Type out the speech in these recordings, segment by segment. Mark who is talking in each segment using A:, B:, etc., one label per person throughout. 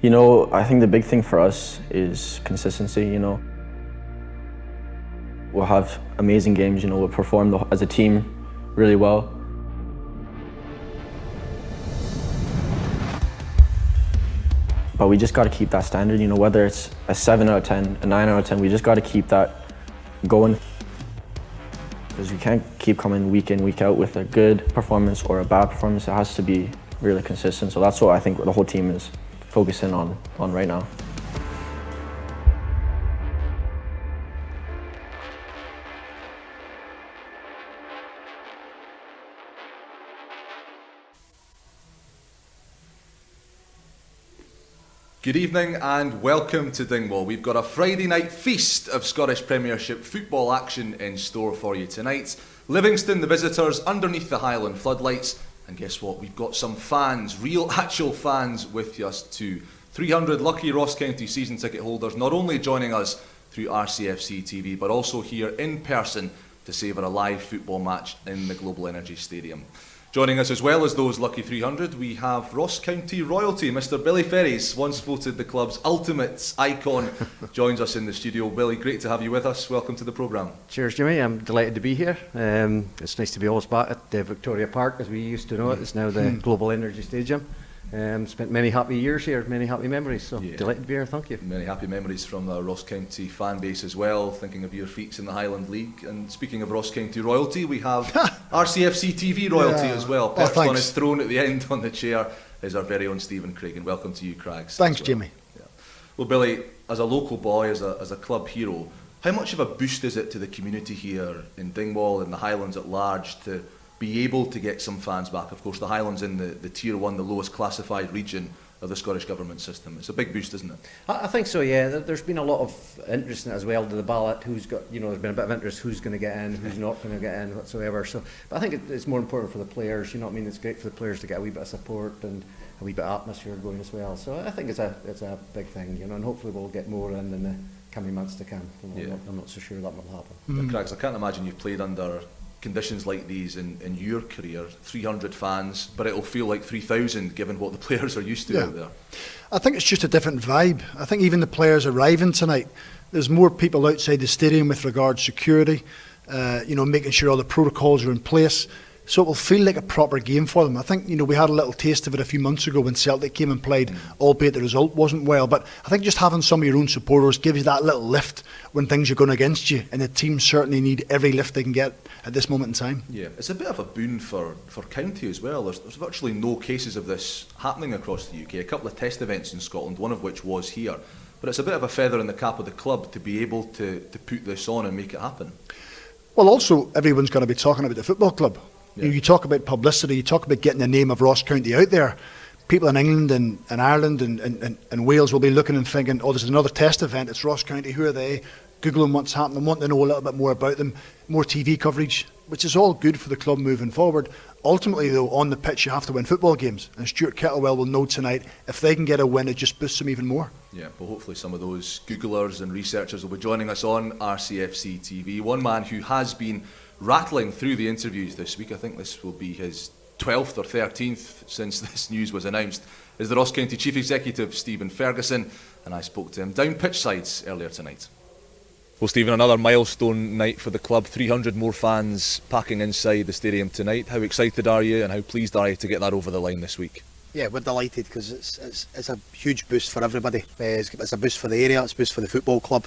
A: I think the big thing for us is consistency, We'll have amazing games, we'll perform as a team really well. But we just got to keep that standard, whether it's a 7 out of 10, a 9 out of 10, we just got to keep that going. Because we can't keep coming week in, week out with a good performance or a bad performance. It has to be really consistent. So that's what I think the whole team is focusing on right now.
B: Good evening and welcome to Dingwall. We've got a Friday night feast of Scottish Premiership football action in store for you tonight. Livingston, the visitors, underneath the Highland floodlights. And guess what? We've got some fans, real actual fans with us too. 300 lucky Ross County season ticket holders not only joining us through RCFC TV but also here in person to savour a live football match in the Global Energy Stadium. Joining us as well as those lucky 300, we have Ross County royalty. Mr. Billy Ferries, once voted the club's ultimate icon, joins us in the studio. Billy, great to have you with us. Welcome to the programme.
C: Cheers, Jimmy. I'm delighted to be here. It's nice to be always back at Victoria Park, as we used to know it. It's now the Global Energy Stadium. Spent many happy years here, many happy memories, so delighted to be here, thank you.
B: Many happy memories from the Ross County fan base as well, thinking of your feats in the Highland League. And speaking of Ross County royalty, we have RCFC TV royalty as well. Perched on his throne at the end on the chair is our very own Stephen Craigan. Welcome to you, Crags.
D: Thanks, Jimmy.
B: Yeah. Well, Billy, as a local boy, as a club hero, how much of a boost is it to the community here in Dingwall and the Highlands at large to be able to get some fans back? Of course, the Highlands in the Tier 1, the lowest classified region of the Scottish Government system. It's a big boost, isn't it?
C: I think so, yeah. There's been a lot of interest in it as well, to the ballot, who's got, there's been a bit of interest, who's going to get in, who's not going to get in, whatsoever. So, but I think it's more important for the players, It's great for the players to get a wee bit of support and a wee bit of atmosphere going as well. So I think it's a big thing, and hopefully we'll get more in the coming months to come. I'm not so sure that will happen.
B: Crags, I can't imagine you've played under conditions like these in your career. 300 fans, but it'll feel like 3,000 given what the players are used to out there.
D: I think it's just a different vibe. I think even the players arriving tonight, there's more people outside the stadium with regard to security, making sure all the protocols are in place. So it will feel like a proper game for them. I think, we had a little taste of it a few months ago when Celtic came and played, albeit the result wasn't well. But I think just having some of your own supporters gives you that little lift when things are going against you. And the team certainly need every lift they can get at this moment in time.
B: Yeah, it's a bit of a boon for County as well. There's virtually no cases of this happening across the UK. A couple of test events in Scotland, one of which was here. But it's a bit of a feather in the cap of the club to be able to put this on and make it happen.
D: Well, also, everyone's going to be talking about the football club. Yeah. You talk about publicity, you talk about getting the name of Ross County out there. People in England and Ireland and Wales will be looking and thinking, there's another test event, it's Ross County, who are they? Googling what's happening, wanting to know a little bit more about them, more TV coverage, which is all good for the club moving forward. Ultimately, though, on the pitch you have to win football games, and Stuart Kettlewell will know tonight, if they can get a win, it just boosts them even more.
B: Yeah, but hopefully some of those Googlers and researchers will be joining us on RCFC TV. One man who has been rattling through the interviews this week, I think this will be his 12th or 13th since this news was announced, is the Ross County Chief Executive Stephen Ferguson, and I spoke to him down pitch sides earlier tonight. Well, Stephen, another milestone night for the club, 300 more fans packing inside the stadium tonight. How excited are you and how pleased are you to get that over the line this week?
E: Yeah, we're delighted because it's a huge boost for everybody. It's a boost for the area, it's a boost for the football club,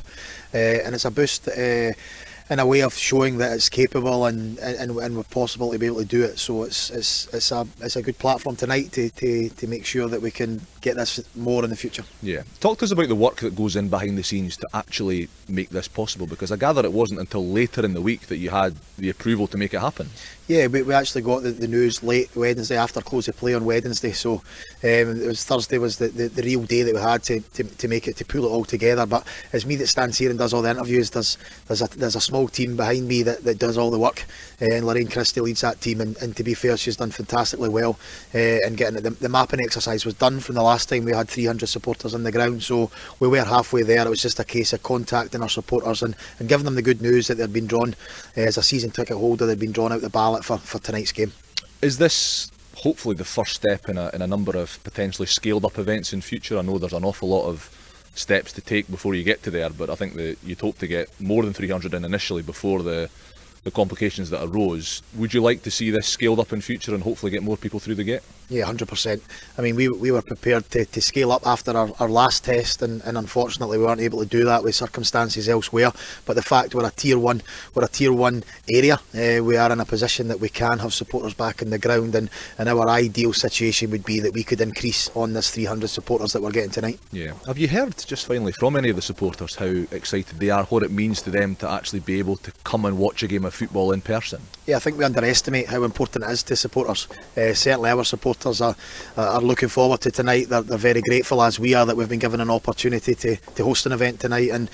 E: and it's a boost in a way of showing that it's capable and we're possible to be able to do it. So it's a good platform tonight to make sure that we can get this more in the future.
B: Yeah, talk to us about the work that goes in behind the scenes to actually make this possible, because I gather it wasn't until later in the week that you had the approval to make it happen.
E: Yeah, we actually got the news late Wednesday after close of play on Wednesday, so it was Thursday was the real day that we had to make it, to pull it all together. But it's me that stands here and does all the interviews. There's a small team behind me that does all the work, and Lorraine Christie leads that team, and to be fair, she's done fantastically well in getting it. The mapping exercise was done from the last time we had 300 supporters on the ground, so we were halfway there. It was just a case of contacting our supporters and giving them the good news that they'd been drawn as a season ticket holder. They'd been drawn out the ballot for tonight's game.
B: Is this hopefully the first step in a number of potentially scaled up events in future. I know there's an awful lot of steps to take before you get to there, but I think that you'd hope to get more than 300 in initially before the complications that arose. Would you like to see this scaled up in future and hopefully get more people through the gate?
E: Yeah, 100%. I mean, we were prepared to scale up after our last test, and unfortunately we weren't able to do that with circumstances elsewhere. But the fact we're a tier one area, we are in a position that we can have supporters back in the ground, and our ideal situation would be that we could increase on this 300 supporters that we're getting tonight.
B: Yeah. Have you heard, just finally, from any of the supporters how excited they are, what it means to them to actually be able to come and watch a game of football in person?
E: Yeah, I think we underestimate how important it is to supporters. Certainly our supporters are looking forward to tonight. They're very grateful, as we are, that we've been given an opportunity to host an event tonight, and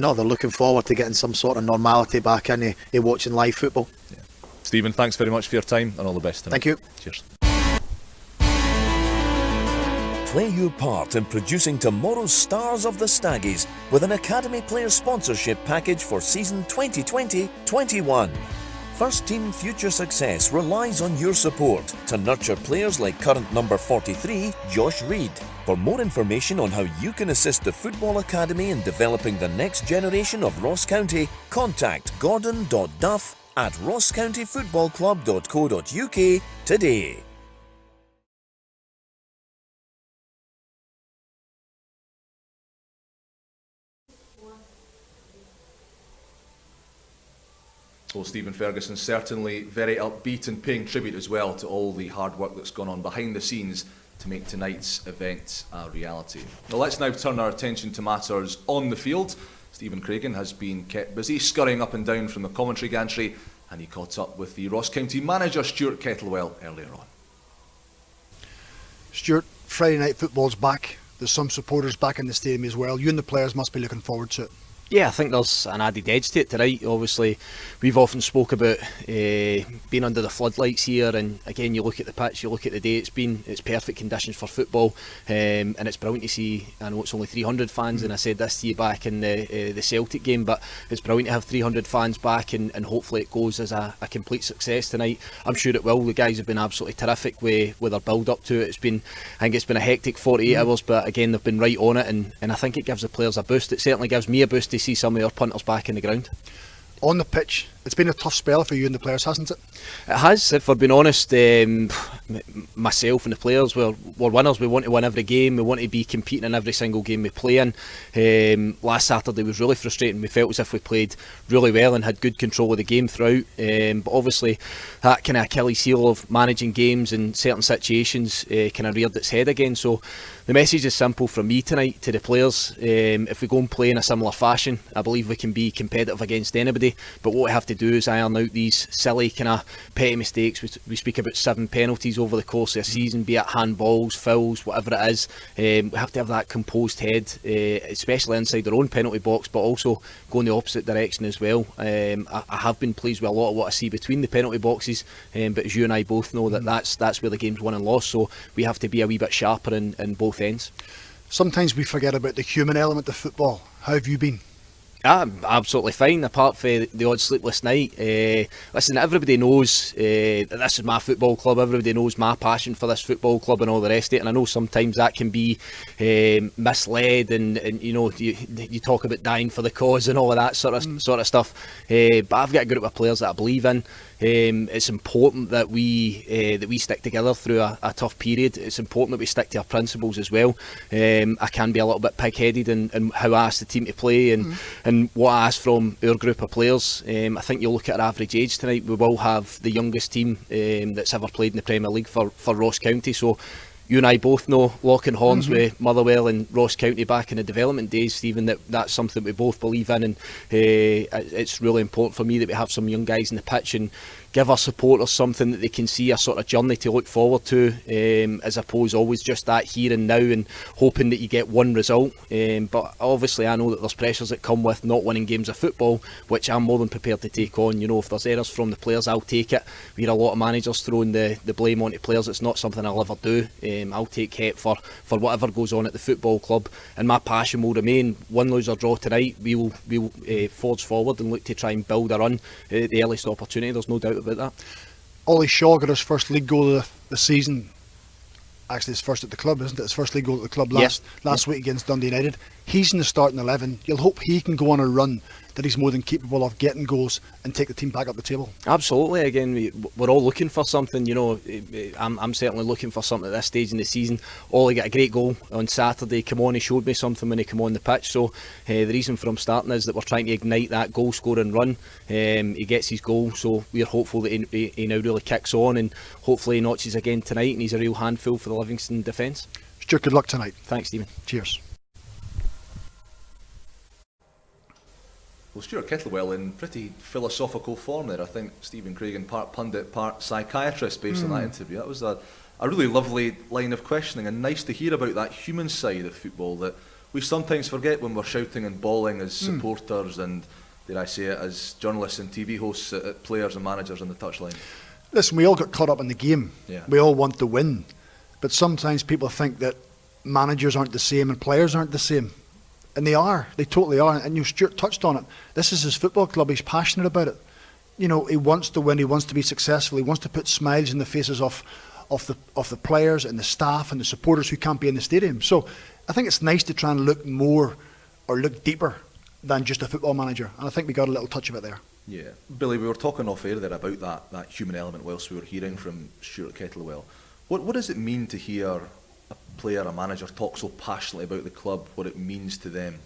E: no, they're looking forward to getting some sort of normality back in watching live football.
B: Yeah. Stephen, thanks very much for your time and all the best tonight.
E: Thank you.
B: Cheers.
F: Play your part in producing tomorrow's stars of the Staggies with an Academy Player sponsorship package for season 2020-21. First team future success relies on your support to nurture players like current number 43, Josh Reid. For more information on how you can assist the Football Academy in developing the next generation of Ross County, contact gordon.duff@rosscountyfootballclub.co.uk today.
B: Well, Stephen Ferguson certainly very upbeat and paying tribute as well to all the hard work that's gone on behind the scenes to make tonight's event a reality. Well, let's now turn our attention to matters on the field. Stephen Craigan has been kept busy scurrying up and down from the commentary gantry, and he caught up with the Ross County manager Stuart Kettlewell earlier on.
D: Stuart, Friday night football's back. There's some supporters back in the stadium as well. You and the players must be looking forward to it.
G: Yeah, I think there's an added edge to it tonight. Obviously, we've often spoke about being under the floodlights here, and again, you look at the pitch, you look at the day. It's perfect conditions for football, and it's brilliant to see. I know it's only 300 fans, and I said this to you back in the Celtic game, but it's brilliant to have 300 fans back, and hopefully it goes as a complete success tonight. I'm sure it will. The guys have been absolutely terrific with their build up to it. I think it's been a hectic 48 hours, but again, they've been right on it, and I think it gives the players a boost. It certainly gives me a boost to see some of our punters back in the ground.
D: On the pitch, it's been a tough spell for you and the players, hasn't it?
G: It has, if we're being honest. Myself and the players, we're winners. We want to win every game. We want to be competing in every single game we play in. Last Saturday was really frustrating. We felt as if we played really well and had good control of the game throughout, but obviously that kind of Achilles heel of managing games in certain situations kind of reared its head again. So the message is simple from me tonight to the players. If we go and play in a similar fashion, I believe we can be competitive against anybody, but what we have to do is iron out these silly kind of petty mistakes. We speak about 7 penalties over the course of a season, be it handballs, fouls, whatever it is. We have to have that composed head, especially inside our own penalty box, but also go in the opposite direction as well. I have been pleased with a lot of what I see between the penalty boxes, but as you and I both know, that's where the game's won and lost, so we have to be a wee bit sharper in both ends.
D: Sometimes we forget about the human element of football. How have you been?
G: I'm absolutely fine, apart from the odd sleepless night. Listen, everybody knows that this is my football club. Everybody knows my passion for this football club and all the rest of it. And I know sometimes that can be misled, and you know, you talk about dying for the cause and all of that sort of stuff. But I've got a group of players that I believe in. It's important that we stick together through a tough period. It's important that we stick to our principles as well. I can be a little bit pig-headed in how I ask the team to play and what I ask from our group of players. I think you look at our average age tonight, we will have the youngest team that's ever played in the Premier League for Ross County. So you and I both know, locking horns with Motherwell and Ross County back in the development days, Stephen, that's something we both believe in, and it's really important for me that we have some young guys in the pitch and give our supporters something that they can see, a sort of journey to look forward to, as opposed always just that here and now and hoping that you get one result. But obviously I know that there's pressures that come with not winning games of football, which I'm more than prepared to take on. You know, if there's errors from the players, I'll take it. We hear a lot of managers throwing the blame onto players. It's not something I'll ever do. I'll take hate for whatever goes on at the football club, and my passion will remain. Win, lose or draw tonight, we will forge forward and look to try and build a run at the earliest opportunity. There's no doubt about that.
D: Ollie Shaw got his first league goal of the season. Actually, his first at the club, isn't it? His first league goal at the club last week against Dundee United. He's in the starting 11. You'll hope he can go on a run that he's more than capable of getting goals and take the team back up the table.
G: Absolutely. Again, we're all looking for something. I'm certainly looking for something at this stage in the season. Ollie got a great goal on Saturday. Come on, he showed me something when he came on the pitch. So the reason for him starting is that we're trying to ignite that goal scoring run. He gets his goal, so we're hopeful that he now really kicks on, and hopefully he notches again tonight, and he's a real handful for the Livingston defence.
D: Stuart, good luck tonight.
G: Thanks, Stephen.
D: Cheers.
B: Well, Stuart Kettlewell in pretty philosophical form there. I think Stephen Craigan, part pundit, part psychiatrist based on that interview. That was a really lovely line of questioning, and nice to hear about that human side of football that we sometimes forget when we're shouting and bawling as supporters and, dare I say it, as journalists and TV hosts at players and managers on the touchline.
D: Listen, we all got caught up in the game.
B: Yeah.
D: We all want to win. But sometimes people think that managers aren't the same and players aren't the same. And they are. They totally are. And Stuart touched on it. This is his football club. He's passionate about it. He wants to win. He wants to be successful. He wants to put smiles in the faces of the players and the staff and the supporters who can't be in the stadium. So I think it's nice to try and look more or look deeper than just a football manager. And I think we got a little touch of it there.
B: Yeah. Billy, we were talking off air there about that human element whilst we were hearing from Stuart Kettlewell. What does it mean to hear a player, a manager talk so passionately about the club, what it means to them?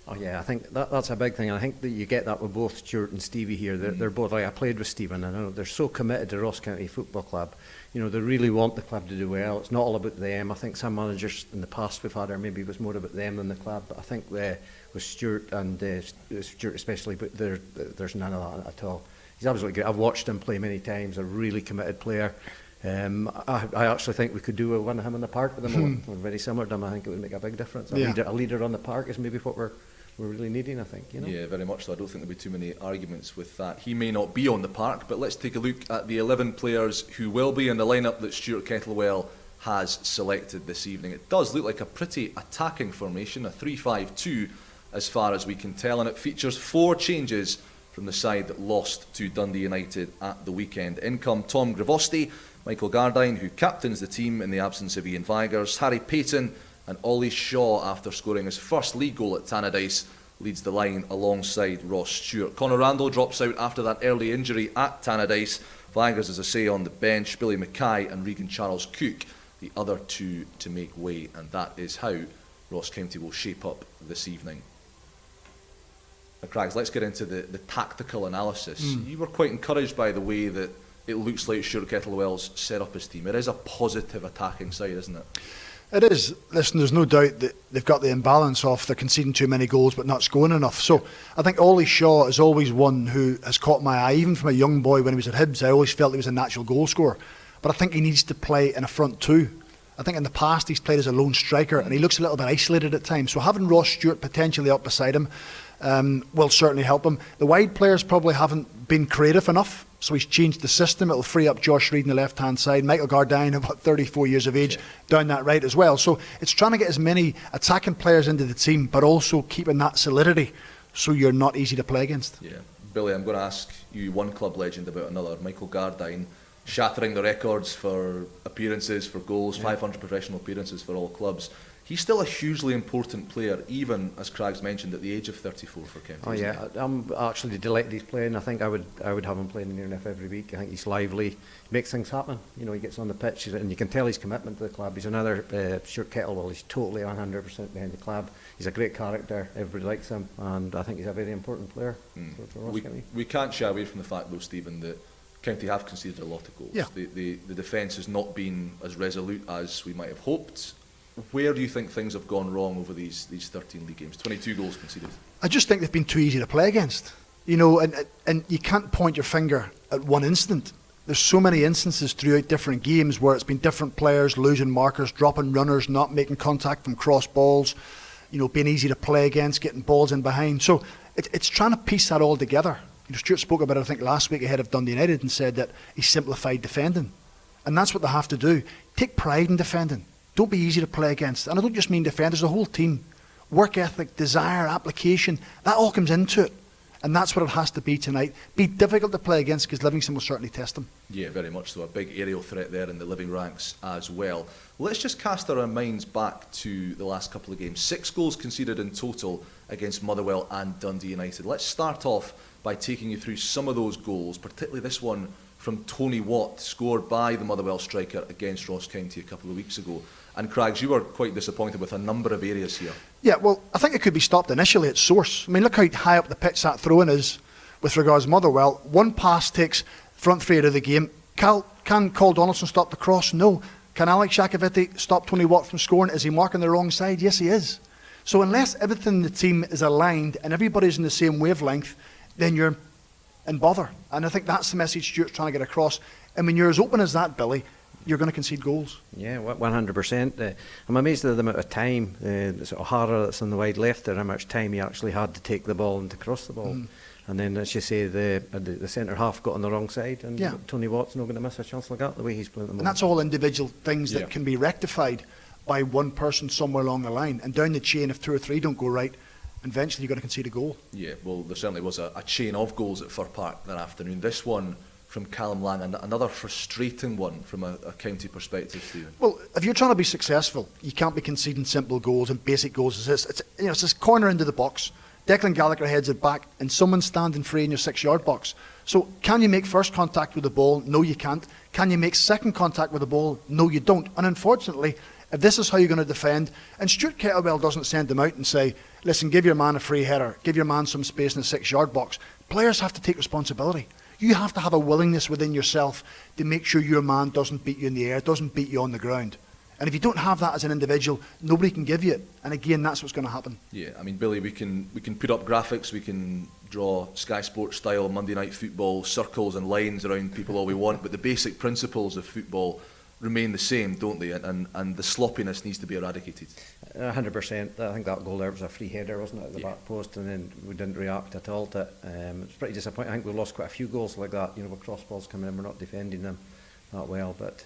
C: Oh yeah, I think that's a big thing. I think that you get that with both Stuart and Stevie here. They're both, like, I played with Stephen, and I know they're so committed to Ross County Football Club. They really want the club to do well. It's not all about them. I think some managers in the past we've had, or maybe it was more about them than the club. But I think with Stuart and Stuart especially, but there's none of that at all. He's absolutely great. I've watched him play many times. A really committed player. I actually think we could do one of him in the park with him. We're very similar to him. I think it would make a big difference. A leader on the park is maybe what we're really needing, I think.
B: Yeah, very much so. I don't think there'll be too many arguments with that. He may not be on the park, but let's take a look at the 11 players who will be in the lineup that Stuart Kettlewell has selected this evening. It does look like a pretty attacking formation, a 3-5-2 as far as we can tell, and it features 4 changes from the side that lost to Dundee United at the weekend. In come Tom Gravosti, Michael Gardine, who captains the team in the absence of Ian Vigurs, Harry Payton and Ollie Shaw, after scoring his first league goal at Tannadice, leads the line alongside Ross Stewart. Conor Randall drops out after that early injury at Tannadice. Vigurs, as I say, on the bench. Billy Mackay and Regan Charles-Cook, the other 2 to make way, and that is how Ross County will shape up this evening. Now, Craigs, let's get into the tactical analysis. You were quite encouraged by the way that it looks like Stuart Kettlewell's set up his team. It is a positive attacking side, isn't it?
D: It is. Listen, there's no doubt that they've got the imbalance of they're conceding too many goals but not scoring enough. So I think Ollie Shaw is always one who has caught my eye. Even from a young boy when he was at Hibs, I always felt he was a natural goal scorer. But I think he needs to play in a front 2. I think in the past he's played as a lone striker and he looks a little bit isolated at times. So having Ross Stewart potentially up beside him will certainly help him. The wide players probably haven't been creative enough, so he's changed the system. It'll free up Josh Reid on the left hand side, Michael Gardine, about 34 years of age, down that right as well. So it's trying to get as many attacking players into the team but also keeping that solidity so you're not easy to play against.
B: Yeah. Billy, I'm going to ask you one club legend about another. Michael Gardine, shattering the records for appearances, for goals, 500 professional appearances for all clubs. He's still a hugely important player, even, as Craigs mentioned, at the age of 34 for County.
C: Oh yeah, I'm actually delighted he's playing. I think I would have him playing near enough every week. I think he's lively, he makes things happen. He gets on the pitch, and you can tell his commitment to the club. He's another Stuart Kettlewell. He's totally 100% behind the club. He's a great character. Everybody likes him, and I think he's a very important player for Ross County. We
B: can't shy away from the fact, though, Stephen, that County have conceded a lot of goals.
D: Yeah.
B: The defence has not been as resolute as we might have hoped. Where do you think things have gone wrong over these 13 league games? 22 goals conceded.
D: I just think they've been too easy to play against. And you can't point your finger at one incident. There's so many instances throughout different games where it's been different players losing markers, dropping runners, not making contact from cross balls, being easy to play against, getting balls in behind. So it's trying to piece that all together. Stuart spoke about it, I think, last week ahead of Dundee United and said that he simplified defending. And that's what they have to do. Take pride in defending. Don't be easy to play against. And I don't just mean defenders, the whole team. Work ethic, desire, application, that all comes into it. And that's what it has to be tonight. Be difficult to play against, because Livingston will certainly test them.
B: Yeah, very much so. A big aerial threat there in the living ranks as well. Let's just cast our minds back to the last couple of games. 6 goals conceded in total against Motherwell and Dundee United. Let's start off by taking you through some of those goals, particularly this one from Tony Watt, scored by the Motherwell striker against Ross County a couple of weeks ago. And Craigs, you were quite disappointed with a number of areas here.
D: Yeah, well, I think it could be stopped initially at source. I mean, look how high up the pitch that throw-in is with regards to Motherwell. One pass takes front three out of the game. Can Cole Donaldson stop the cross? No. Can Alex Jakoviti stop Tony Watt from scoring? Is he marking the wrong side? Yes, he is. So unless everything in the team is aligned and everybody's in the same wavelength, then you're in bother. And I think that's the message Stuart's trying to get across. And when you're as open as that, Billy, you're going to concede goals.
C: Yeah, 100%. I'm amazed at the amount of time, O'Hara that's on the wide left there, how much time he actually had to take the ball and to cross the ball. And then, as you say, the centre half got on the wrong side, and Tony Watt's not going to miss a chance like that, the way he's playing at the moment.
D: And that's all individual things that can be rectified by one person somewhere along the line. And down the chain, if 2 or 3 don't go right, eventually you're going to concede a goal. Yeah, well, there certainly was a chain of goals at Fir Park that afternoon. This one from Callum Lang, and another frustrating one from a county perspective, Stephen. Well, if you're trying to be successful, you can't be conceding simple goals and basic goals. It's this corner into the box. Declan Gallagher heads it back, and someone's standing free in your 6-yard box. So, can you make first contact with the ball? No, you can't. Can you make second contact with the ball? No, you don't. And unfortunately, if this is how you're going to defend, and Stuart Kettlewell doesn't send them out and say, listen, give your man a free header, give your man some space in the 6-yard box. Players have to take responsibility. You have to have a willingness within yourself to make sure your man doesn't beat you in the air, doesn't beat you on the ground. And if you don't have that as an individual, nobody can give you it. And again, that's what's going to happen. Yeah, I mean, Billy, we can put up graphics, we can draw Sky Sports style Monday Night Football circles and lines around people all we want, but the basic principles of football remain the same, don't they? And the sloppiness needs to be eradicated. 100%. I think that goal there was a free header, wasn't it, at the back post, and then we didn't react at all to it. It's pretty disappointing. I think we've lost quite a few goals like that, with cross balls coming in, we're not defending them that well, but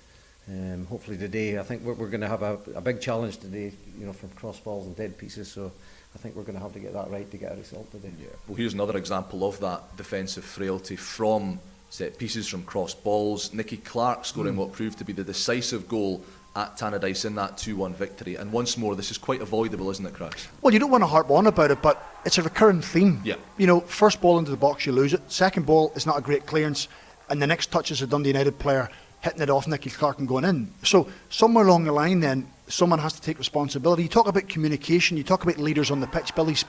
D: hopefully today, I think we're going to have a big challenge today, from cross balls and dead pieces, so I think we're going to have to get that right to get a result today. Yeah. Well, here's another example of that defensive frailty from set pieces, from cross balls. Nicky Clark scoring what proved to be the decisive goal at Tannadice in that 2-1 victory. And once more, this is quite avoidable, isn't it, Crash? Well, you don't want to harp on about it, but it's a recurring theme. Yeah. First ball into the box, you lose it. Second ball is not a great clearance, and the next touch is a Dundee United player hitting it off Nicky Clark and going in. So somewhere along the line then, someone has to take responsibility. You talk about communication, you talk about leaders on the pitch. Billy's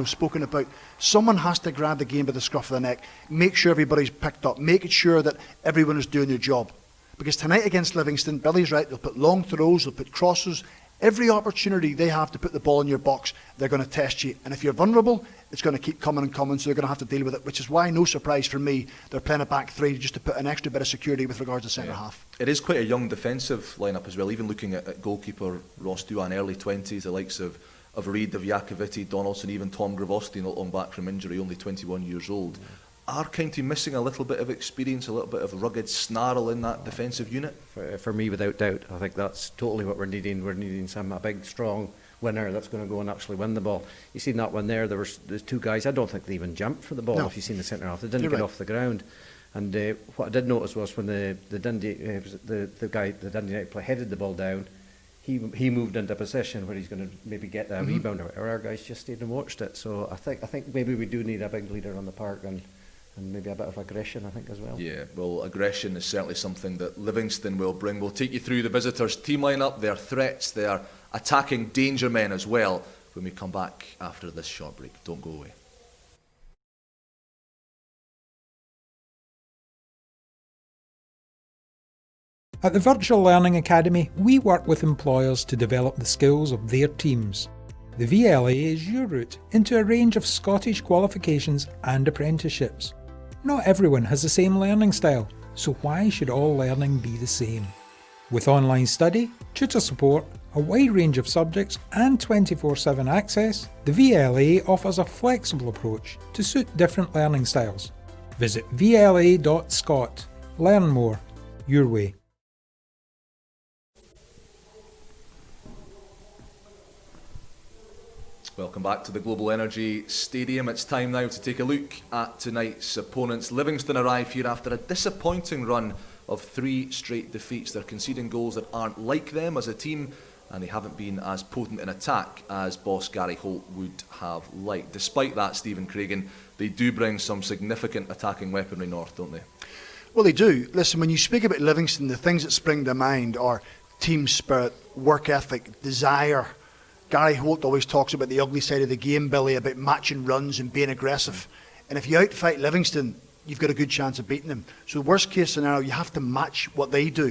D: spoken about. Someone has to grab the game by the scruff of the neck, make sure everybody's picked up, making sure that everyone is doing their job. Because tonight against Livingston, Billy's right, they'll put long throws, they'll put crosses. Every opportunity they have to put the ball in your box, they're going to test you. And if you're vulnerable, it's going to keep coming and coming, so they're going to have to deal with it, which is why, no surprise for me, they're playing a back three just to put an extra bit of security with regards to centre half. It is quite a young defensive lineup as well, even looking at goalkeeper Ross Duan, early 20s, the likes of Reid, of Jakoviti, Donaldson, even Tom Gravosti, not long back from injury, only 21 years old. Are County missing a little bit of experience, a little bit of rugged snarl in that defensive unit? For me, without doubt, I think that's totally what we're needing. We're needing a big, strong winner that's going to go and actually win the ball. You seen that one there, there's 2 guys, I don't think they even jumped for the ball. No. If you've seen the centre half, they didn't get off the ground. And what I did notice was when the Dundee United player headed the ball down, he moved into a position where he's going to maybe get a rebound, or our guys just stayed and watched it. So I think maybe we do need a big leader on the park, and maybe a bit of aggression, I think, as well. Yeah, well, aggression is certainly something that Livingston will bring. We'll take you through the visitors' team lineup, their threats, their attacking danger men as well, when we come back after this short break. Don't go away.
H: At the Virtual Learning Academy, we work with employers to develop the skills of their teams. The VLA is your route into a range of Scottish qualifications and apprenticeships. Not everyone has the same learning style, so why should all learning be the same? With online study, tutor support, a wide range of subjects and 24/7 access, the VLA offers a flexible approach to suit different learning styles. Visit vla.scot. Learn more, your way.
B: Welcome back to the Global Energy Stadium. It's time now to take a look at tonight's opponents. Livingston arrive here after a disappointing run of 3 straight defeats. They're conceding goals that aren't like them as a team, and they haven't been as potent in attack as boss Gary Holt would have liked. Despite that, Stephen Craigan, they do bring some significant attacking weaponry north, don't they?
D: Well, they do. Listen, when you speak about Livingston, the things that spring to mind are team spirit, work ethic, desire. Gary Holt always talks about the ugly side of the game, Billy, about matching runs and being aggressive. And if you outfight Livingston, you've got a good chance of beating them. So worst case scenario, you have to match what they do.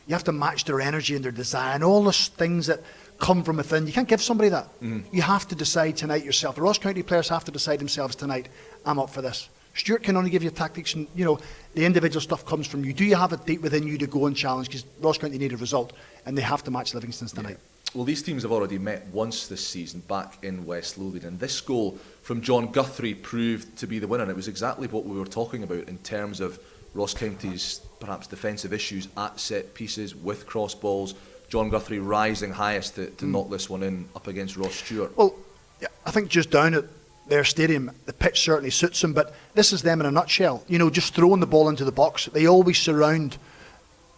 D: You have to match their energy and their desire and all those things that come from within. You can't give somebody that. You have to decide tonight yourself. The Ross County players have to decide themselves tonight, I'm up for this. Stuart can only give you tactics and, the individual stuff comes from you. Do you have it deep within you to go and challenge? Because Ross County need a result and they have to match Livingston's tonight.
B: Well, these teams have already met once this season back in West Lothian, and this goal from John Guthrie proved to be the winner. And it was exactly what we were talking about in terms of Ross County's perhaps defensive issues at set pieces with cross balls. John Guthrie rising highest to knock this one in up against Ross Stewart.
D: Well, yeah, I think just down at their stadium, the pitch certainly suits them, but this is them in a nutshell. Just throwing the ball into the box. They always surround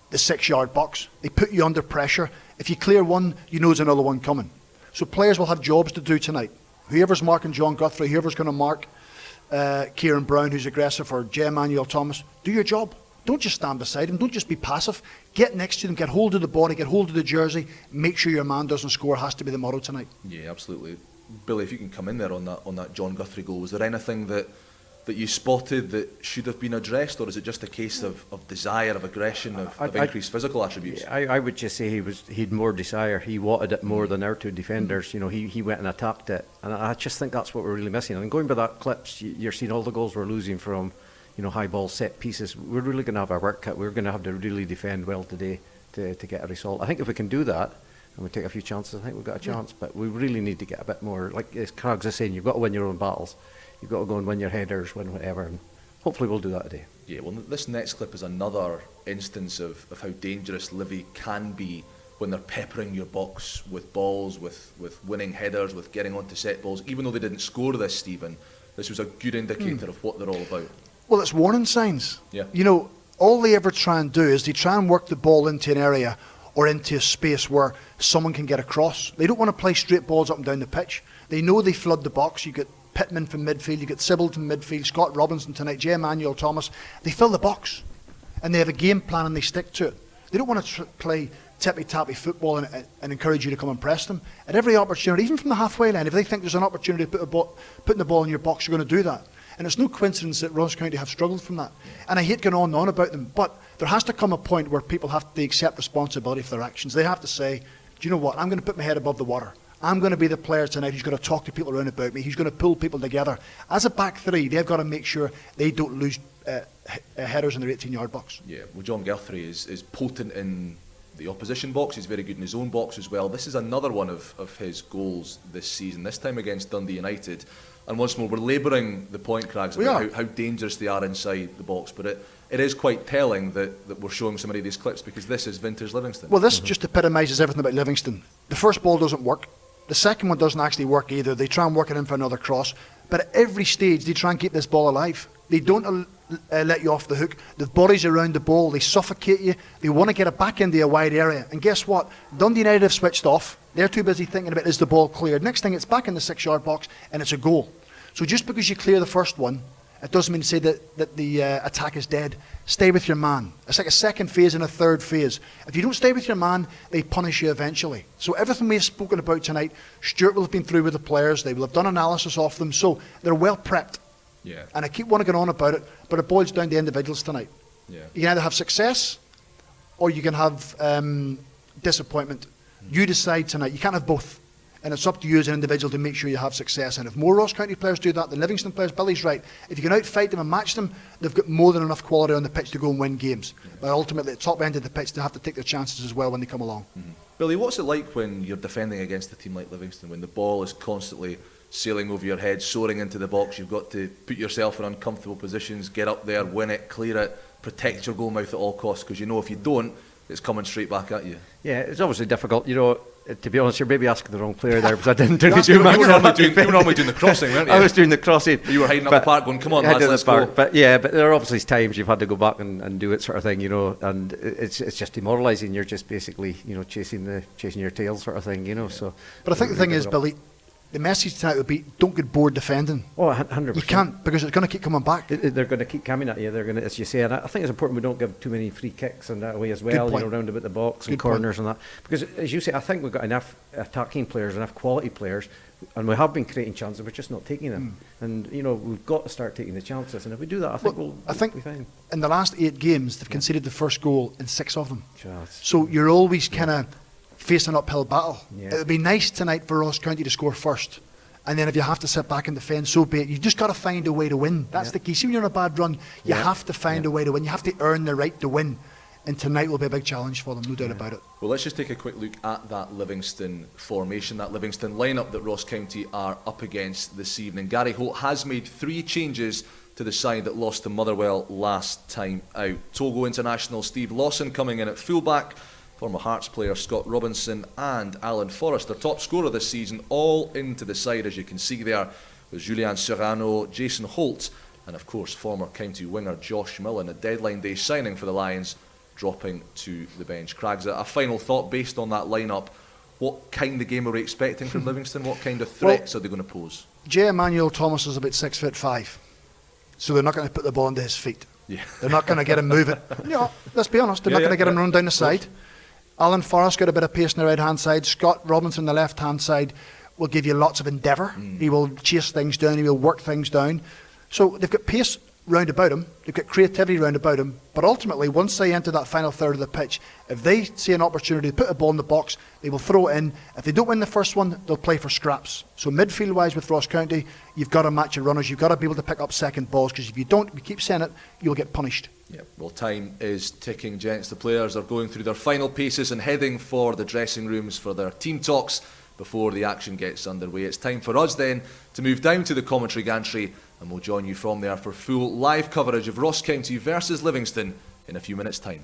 D: the 6-yard box. They put you under pressure. If you clear one, you know there's another one coming. So players will have jobs to do tonight. Whoever's marking John Guthrie, whoever's going to mark Kieran Brown, who's aggressive, or J. Emmanuel Thomas, do your job. Don't just stand beside them. Don't just be passive. Get next to them. Get hold of the body. Get hold of the jersey. Make sure your man doesn't score. Has to be the motto tonight.
B: Yeah, absolutely. Billy, if you can come in there on that John Guthrie goal, was there anything that you spotted that should have been addressed, or is it just a case of desire, of aggression, of increased physical attributes?
C: I would just say he'd more desire. He wanted it more than our 2 defenders. He went and attacked it, and I just think that's what we're really missing. And going by that clips, you're seeing all the goals we're losing from high ball set pieces. We're really going to have our work cut. We're going to have to really defend well today to get a result. I think if we can do that and we take a few chances, I think we've got a chance. But we really need to get a bit more, like as Craigs is saying, you've got to win your own battles. You've got to go and win your headers, win whatever, and hopefully we'll do that today.
B: Yeah, well, this next clip is another instance of how dangerous Livy can be when they're peppering your box with balls, with winning headers, with getting onto set balls. Even though they didn't score this, Stephen, this was a good indicator of what they're all about.
D: Well, it's warning signs.
B: Yeah.
D: All they ever try and do is they try and work the ball into an area or into a space where someone can get across. They don't want to play straight balls up and down the pitch. They know they flood the box. You get Pittman from midfield, you get Sybil from midfield, Scott Robinson tonight, J. Emmanuel Thomas. They fill the box and they have a game plan and they stick to it. They don't want to play tippy-tappy football and encourage you to come and press them. At every opportunity, even from the halfway line, if they think there's an opportunity to putting the ball in your box, you're going to do that. And it's no coincidence that Ross County have struggled from that. And I hate going on and on about them, but there has to come a point where people have to accept responsibility for their actions. They have to say, do you know what, I'm going to put my head above the water. I'm going to be the player tonight who's going to talk to people around about me. He's going to pull people together. As a back three, they've got to make sure they don't lose headers in their 18-yard box.
B: Yeah, well, John Guthrie is potent in the opposition box. He's very good in his own box as well. This is another one of his goals this season, this time against Dundee United. And once more, we're labouring the point, Craigs, about how dangerous they are inside the box. But it is quite telling that we're showing so many of these clips, because this is vintage Livingston.
D: Well, this just epitomises everything about Livingston. The first ball doesn't work. The second one doesn't actually work either. They try and work it in for another cross. But at every stage, they try and keep this ball alive. They don't let you off the hook. The bodies around the ball, they suffocate you. They want to get it back into a wide area. And guess what? Dundee United have switched off. They're too busy thinking about, is the ball cleared? Next thing, it's back in the 6-yard box and it's a goal. So just because you clear the first one, it doesn't mean to say that the attack is dead. Stay with your man. It's like a second phase and a third phase. If you don't stay with your man, they punish you eventually. So everything we've spoken about tonight, Stuart will have been through with the players. They will have done analysis of them. So they're well prepped.
B: Yeah.
D: And I keep wanting to go on about it, but it boils down to individuals tonight.
B: Yeah.
D: You can either have success or you can have disappointment. You decide tonight. You can't have both. And it's up to you as an individual to make sure you have success. And if more Ross County players do that than Livingston players, Billy's right. If you can outfight them and match them, they've got more than enough quality on the pitch to go and win games. But ultimately, at the top end of the pitch, they have to take their chances as well when they come along.
B: Mm-hmm. Billy, what's it like when you're defending against a team like Livingston, when the ball is constantly sailing over your head, soaring into the box? You've got to put yourself in uncomfortable positions, get up there, win it, clear it, protect your goal mouth at all costs, because you know if you don't, it's coming straight back at you.
C: Yeah, it's obviously difficult. You know, To be honest, you're maybe asking the wrong player there because I didn't do
B: You were normally doing the crossing, weren't you?
C: I was doing the crossing.
B: You were hiding up the park going, come on, lads, let's go.
C: But yeah, but there are obviously times you've had to go back and do it sort of thing, you know, and it's just demoralising. You're just basically, you know, chasing your tail sort of thing, you know. So.
D: But I think the thing is, Billy, the message tonight would be: don't get bored defending.
C: Oh, 100%.
D: You can't, because it's going to keep coming back.
C: They're going to keep coming at you. They're going to, as you say, and I think it's important we don't give too many free kicks and that away as well. You know, round about the box and corners and that. Because as you say, I think we've got enough attacking players, enough quality players, and we have been creating chances. We're just not taking them. And you know, we've got to start taking the chances. And if we do that, I think we'll be fine.
D: In the last 8 games, they've conceded the first goal in 6 of them.
C: Just,
D: So you're always kind of facing an uphill battle.
C: Yeah.
D: It would be nice tonight for Ross County to score first. And then if you have to sit back and defend, so be it. You just got to find a way to win. That's the key. See, when you're on a bad run, you have to find a way to win. You have to earn the right to win. And tonight will be a big challenge for them, no doubt about it.
B: Well, let's just take a quick look at that Livingston formation, that Livingston lineup that Ross County are up against this evening. Gary Holt has made 3 changes to the side that lost to Motherwell last time out. Togo international Steve Lawson coming in at fullback. Former Hearts player Scott Robinson and Alan Forrest, their top scorer this season, all into the side, as you can see there, with Julian Serrano, Jason Holt, and of course former county winger Josh Millen, a deadline day signing for the Lions, dropping to the bench. Craigs, a final thought based on that lineup. What kind of game are we expecting from Livingston? What kind of threats are they going to pose?
D: J. Emmanuel Thomas is about 6'5", so they're not going to put the ball into his feet.
B: Yeah.
D: They're not going to get him moving. You know, let's be honest, they're not going to get him run down the side. Alan Forrest got a bit of pace on the right hand side. Scott Robinson on the left hand side will give you lots of endeavour. He will chase things down, he will work things down. So they've got pace round about him, they've got creativity round about him, but ultimately once they enter that final third of the pitch, if they see an opportunity to put a ball in the box, they will throw it in. If they don't win the first one, they'll play for scraps. So midfield wise with Ross County, you've got to match your runners, you've got to be able to pick up second balls, because if you don't, if you keep saying it, you'll get punished.
B: Yeah, well, time is ticking, gents. The players are going through their final paces and heading for the dressing rooms for their team talks before the action gets underway. It's time for us then to move down to the commentary gantry, and we'll join you from there for full live coverage of Ross County versus Livingston in a few minutes' time.